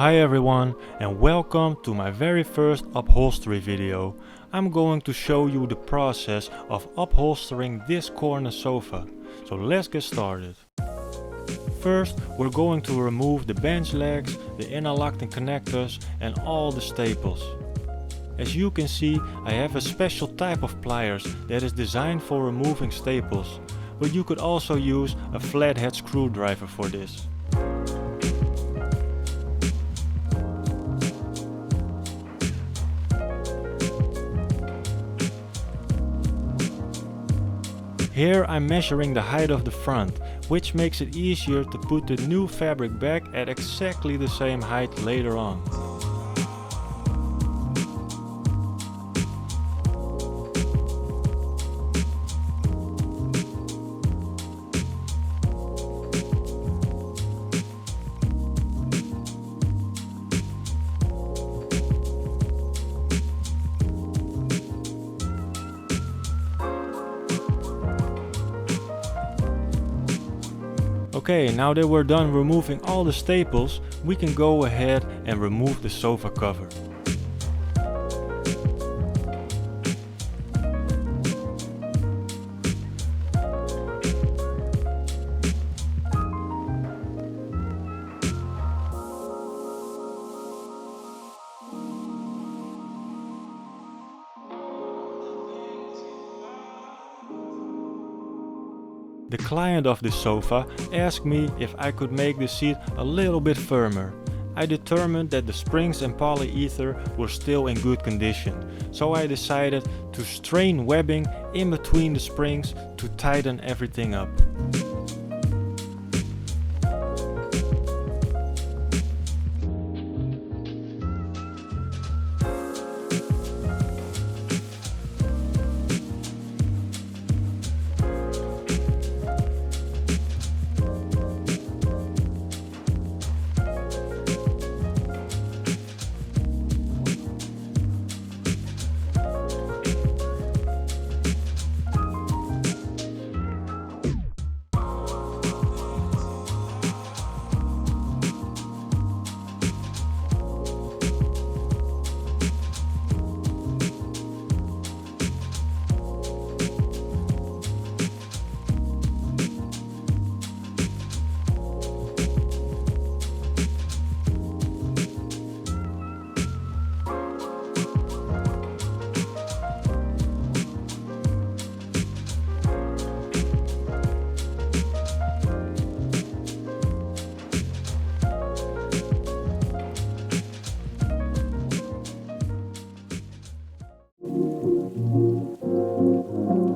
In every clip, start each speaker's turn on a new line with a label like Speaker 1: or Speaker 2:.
Speaker 1: Hi everyone and welcome to my very first upholstery video. I'm going to show you the process of upholstering this corner sofa. So let's get started. First we're going to remove the bench legs, the interlocking connectors and all the staples. As you can see, I have a special type of pliers that is designed for removing staples, but you could also use a flathead screwdriver for this. Here I'm measuring the height of the front, which makes it easier to put the new fabric back at exactly the same height later on. Okay, now that we're done removing all the staples, we can go ahead and remove the sofa cover. The client of this sofa asked me if I could make the seat a little bit firmer. I determined that the springs and polyether were still in good condition, so I decided to strain webbing in between the springs to tighten everything up.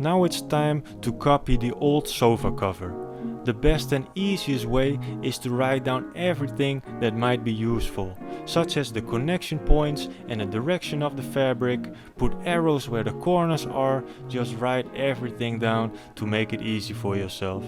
Speaker 1: Now it's time to copy the old sofa cover. The best and easiest way is to write down everything that might be useful, such as the connection points and the direction of the fabric. Put arrows where the corners are, just write everything down to make it easy for yourself.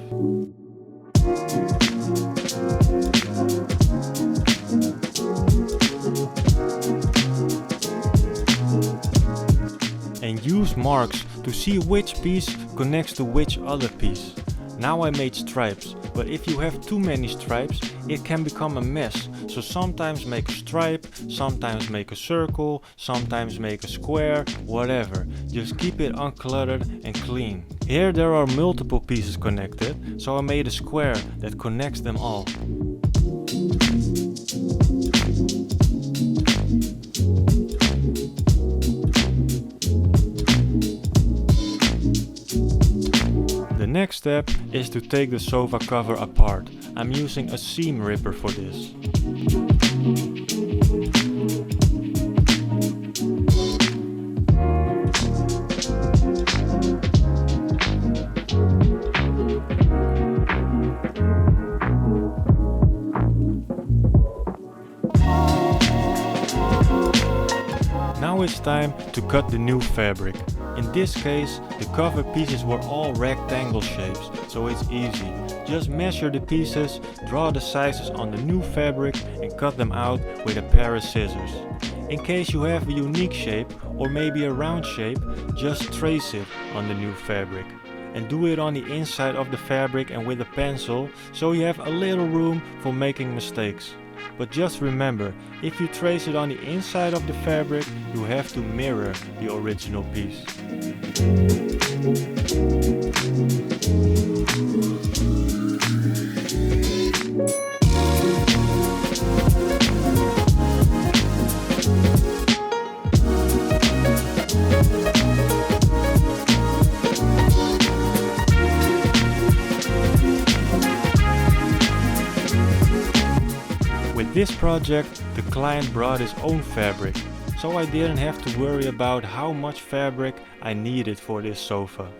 Speaker 1: And use marks to see which piece connects to which other piece. Now I made stripes, but if you have too many stripes, it can become a mess. So sometimes make a stripe, sometimes make a circle, sometimes make a square, whatever. Just keep it uncluttered and clean. Here there are multiple pieces connected, so I made a square that connects them all. The next step is to take the sofa cover apart. I'm using a seam ripper for this. Now it's time to cut the new fabric. In this case, the cover pieces were all rectangle shapes, so it's easy. Just measure the pieces, draw the sizes on the new fabric and cut them out with a pair of scissors. In case you have a unique shape or maybe a round shape, just trace it on the new fabric. And do it on the inside of the fabric and with a pencil, so you have a little room for making mistakes. But just remember, if you trace it on the inside of the fabric, you have to mirror the original piece. With this project, the client brought his own fabric, so I didn't have to worry about how much fabric I needed for this sofa.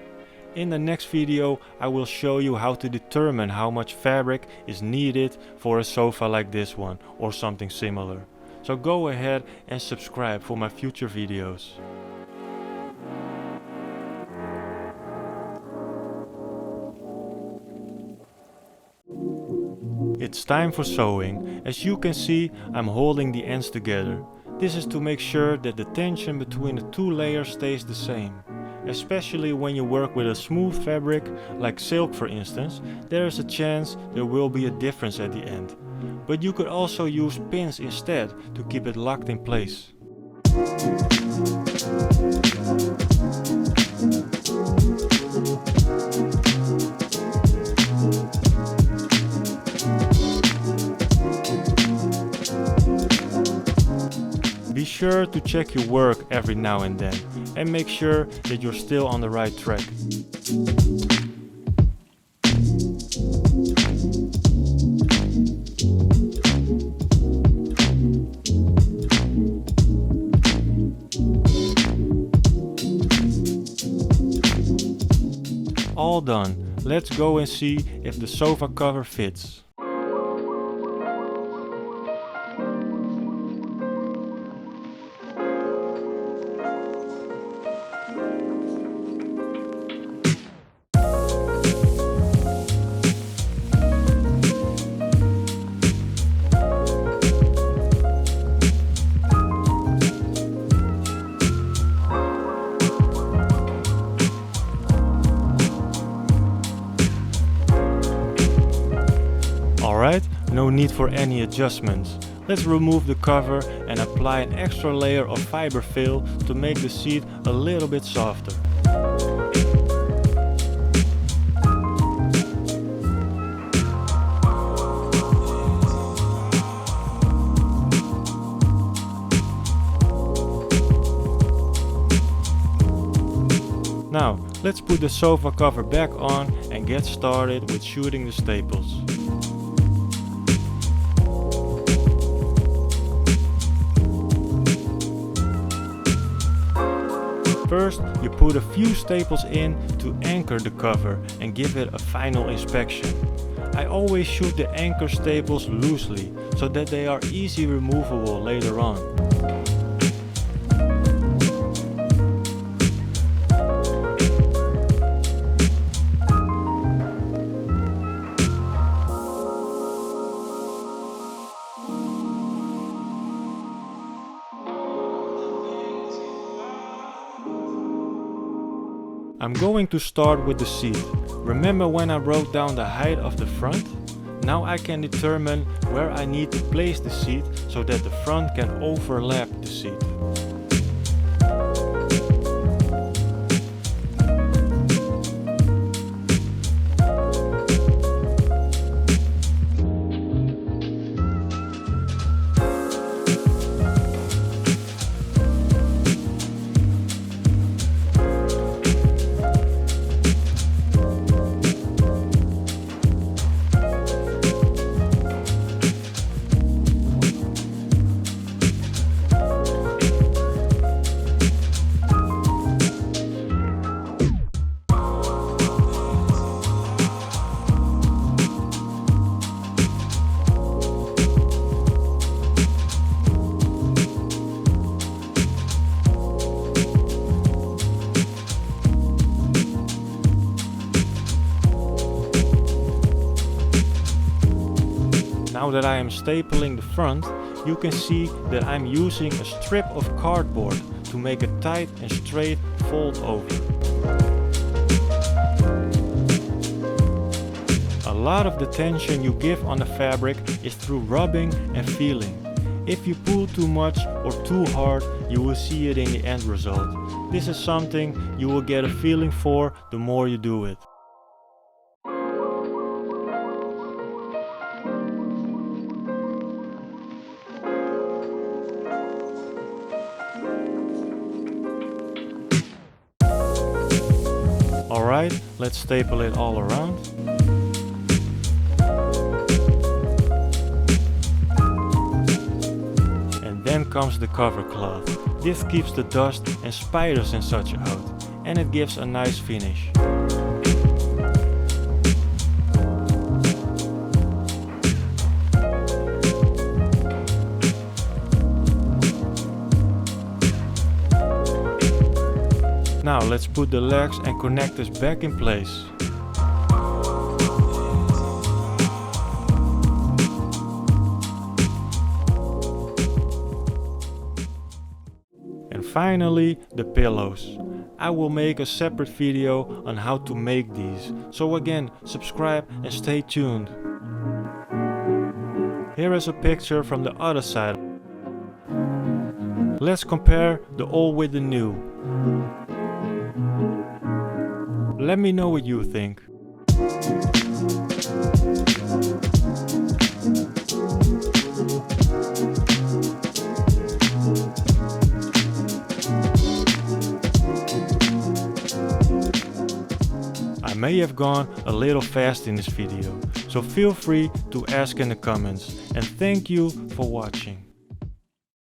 Speaker 1: In the next video, I will show you how to determine how much fabric is needed for a sofa like this one or something similar. So go ahead and subscribe for my future videos. It's time for sewing. As you can see, I'm holding the ends together. This is to make sure that the tension between the two layers stays the same. Especially when you work with a smooth fabric, like silk for instance, there is a chance there will be a difference at the end. But you could also use pins instead to keep it locked in place. Be sure to check your work every now and then and make sure that you're still on the right track. All done. Let's go and see if the sofa cover fits. Alright, no need for any adjustments. Let's remove the cover and apply an extra layer of fiber fill to make the seat a little bit softer. Now, let's put the sofa cover back on and get started with shooting the staples. First, you put a few staples in to anchor the cover and give it a final inspection. I always shoot the anchor staples loosely so that they are easy removable later on. I'm going to start with the seat. Remember when I wrote down the height of the front? Now I can determine where I need to place the seat so that the front can overlap the seat. Now that I am stapling the front, you can see that I'm using a strip of cardboard to make a tight and straight fold over. A lot of the tension you give on the fabric is through rubbing and feeling. If you pull too much or too hard, you will see it in the end result. This is something you will get a feeling for the more you do it. Alright, let's staple it all around. And then comes the cover cloth. This keeps the dust and spiders and such out, and it gives a nice finish. Now let's put the legs and connectors back in place. And finally, the pillows. I will make a separate video on how to make these. So again, subscribe and stay tuned. Here is a picture from the other side. Let's compare the old with the new. Let me know what you think. I may have gone a little fast in this video, so feel free to ask in the comments, and thank you for watching.